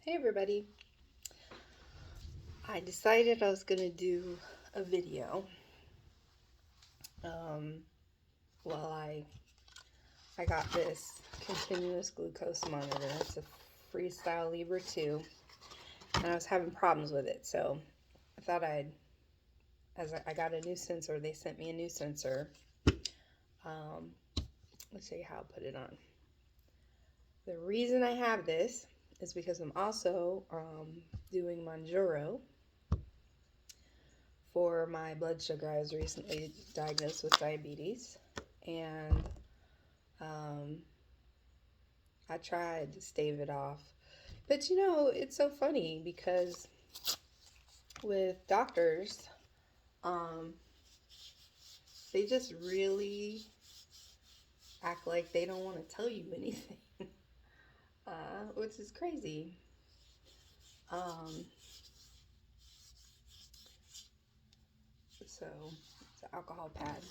Hey everybody. I decided I was going to do a video um, while I got this continuous glucose monitor. It's a Freestyle Libre 2, and I was having problems with it. So I thought I got a new sensor. They sent me a new sensor. Um, let's see how I'll put it on. The reason I have this is because I'm also doing Mounjaro for my blood sugar. I was recently diagnosed with diabetes, and I tried to stave it off. But it's so funny because with doctors, um, they just really act like they don't want to tell you anything, which is crazy. Um, so it's an alcohol pad.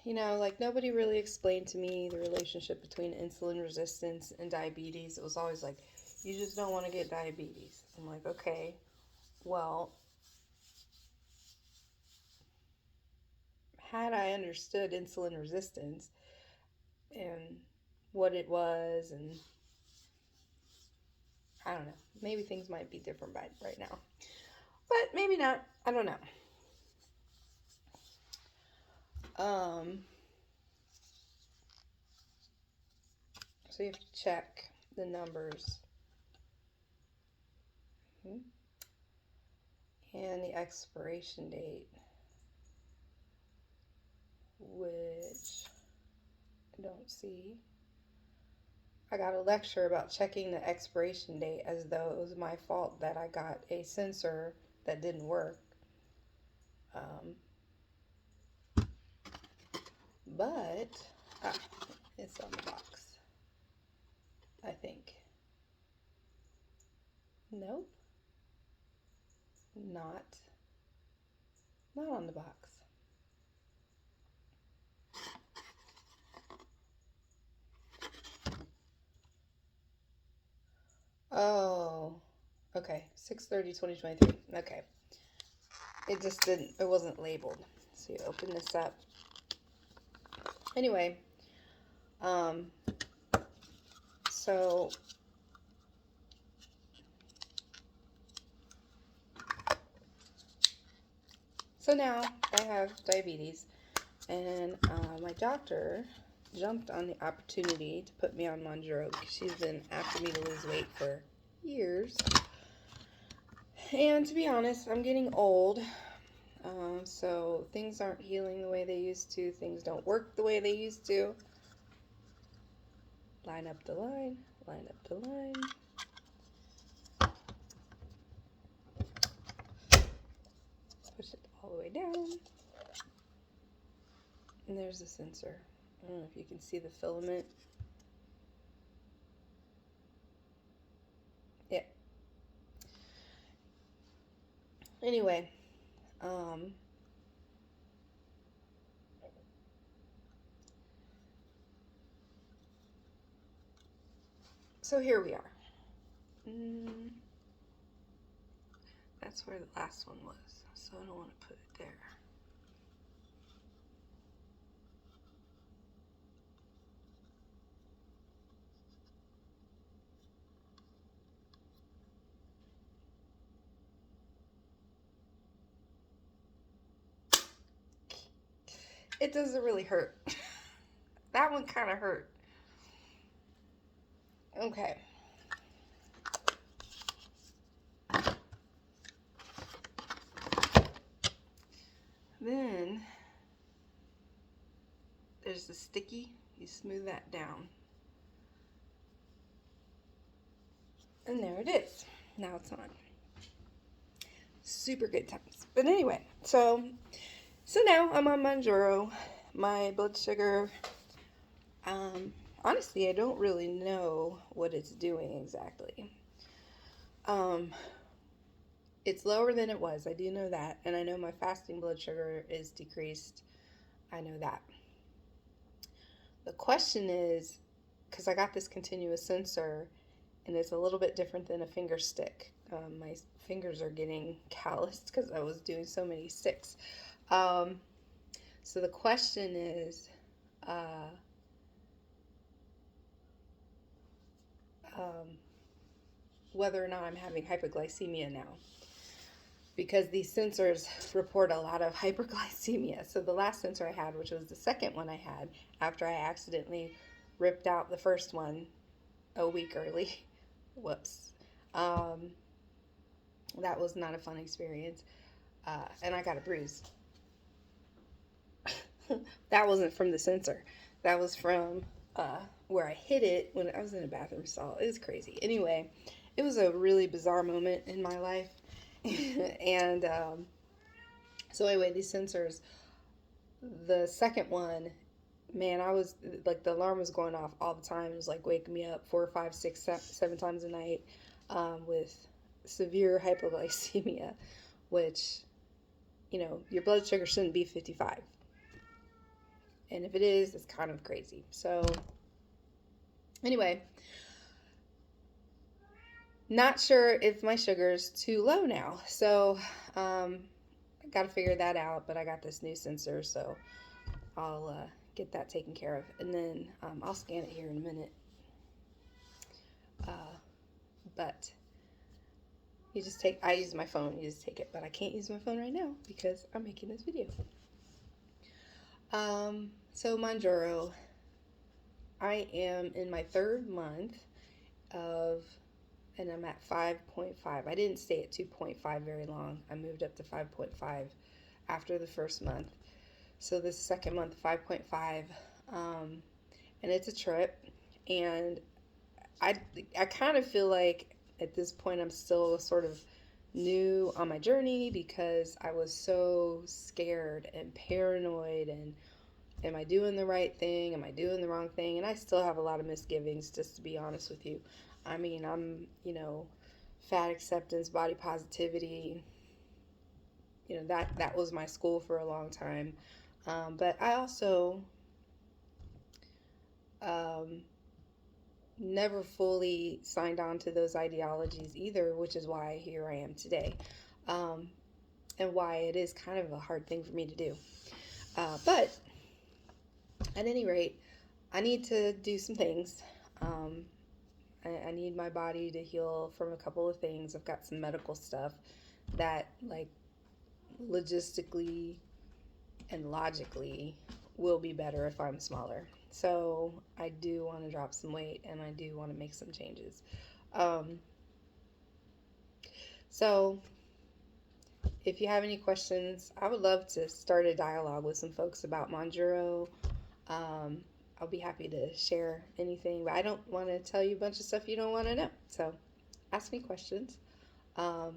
Like nobody really explained to me the relationship between insulin resistance and diabetes. It was always like, you just don't want to get diabetes. I'm like, okay, well, had I understood insulin resistance and what it was, and I don't know, maybe things might be different right now. But maybe not. I don't know. Um, so you have to check the numbers. And the expiration date, which I don't see. I got a lecture about checking the expiration date as though it was my fault that I got a sensor that didn't work. But it's on the box, I think. Nope, not on the box. Oh, okay. 6/30/2023. Okay. It just didn't, it wasn't labeled. So you open this up. Anyway, so now I have diabetes, and my doctor jumped on the opportunity to put me on Mounjaro because she's been after me to lose weight for years. And to be honest, I'm getting old, so things aren't healing the way they used to. Things don't work the way they used to. Line up the line, line up the line. Push it all the way down. And there's the sensor. I don't know if you can see the filament. Yeah. Anyway, so here we are. That's where the last one was, so I don't want to put it there. It doesn't really hurt. That one kind of hurt. Okay. Then there's the sticky. You smooth that down. And there it is. Now it's on. Super good times. But anyway, so now I'm on Mounjaro. My blood sugar, honestly, I don't really know what it's doing exactly. It's lower than it was. I do know that. And I know my fasting blood sugar is decreased. I know that. The question is, because I got this continuous sensor, and it's a little bit different than a finger stick. My fingers are getting calloused because I was doing so many sticks. So the question is, whether or not I'm having hyperglycemia now, because these sensors report a lot of hyperglycemia. So the last sensor I had, which was the second one I had after I accidentally ripped out the first one a week early, whoops, that was not a fun experience, and I got a bruise. That wasn't from the sensor, that was from where I hit it when I was in a bathroom stall. It was crazy. Anyway, it was a really bizarre moment in my life. And so anyway, these sensors, the second one, man, I was like, the alarm was going off all the time. It was like waking me up 4, 5, 6, 7 times a night, with severe hypoglycemia, which, you know, your blood sugar shouldn't be 55. And if it is, it's kind of crazy. So anyway, not sure if my sugar's too low now. So I got to figure that out. But I got this new sensor, so I'll get that taken care of. And then I'll scan it here in a minute. But you just take, I use my phone, you just take it. But I can't use my phone right now because I'm making this video. So Mounjaro, I am in my 3rd month of, and I'm at 5.5. I didn't stay at 2.5 very long. I moved up to 5.5 after the first month. So this second month, 5.5, and it's a trip. And I kind of feel like at this point I'm still sort of new on my journey, because I was so scared and paranoid, and am I doing the right thing? Am I doing the wrong thing? And I still have a lot of misgivings, just to be honest with you. I mean, I'm, you know, fat acceptance, body positivity, you know, that was my school for a long time. But I also never fully signed on to those ideologies either, which is why here I am today. And why it is kind of a hard thing for me to do. But at any rate, I need to do some things. I need my body to heal from a couple of things. I've got some medical stuff that, like, logistically and logically will be better if I'm smaller. So I do want to drop some weight, and I do want to make some changes. So if you have any questions, I would love to start a dialogue with some folks about Mounjaro. I'll be happy to share anything, but I don't want to tell you a bunch of stuff you don't want to know. So ask me questions. But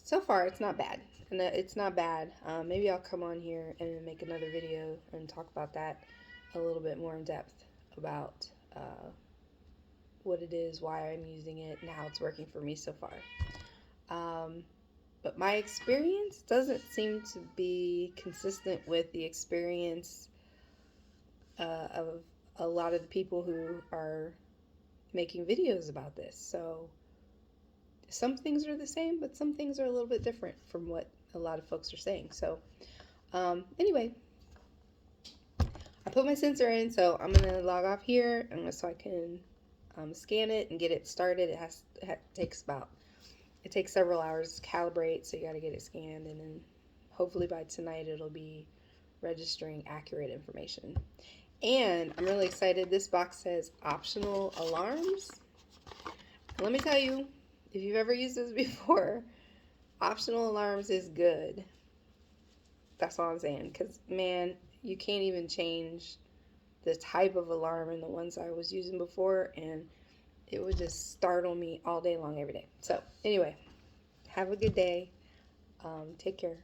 so far, it's not bad. And it's not bad. Maybe I'll come on here and make another video and talk about that a little bit more in depth, about what it is, why I'm using it, and how it's working for me so far. But my experience doesn't seem to be consistent with the experience of a lot of the people who are making videos about this. So some things are the same, but some things are a little bit different from what a lot of folks are saying. So anyway, I put my sensor in, so I'm going to log off here so I can scan it and get it started. It takes several hours to calibrate, so you got to get it scanned, and then hopefully by tonight it'll be registering accurate information. And I'm really excited. This box says optional alarms. Let me tell you, if you've ever used this before, optional alarms is good. That's all I'm saying. Because, man, you can't even change the type of alarm in the ones I was using before, and it would just startle me all day long, every day. So, anyway, have a good day. Take care.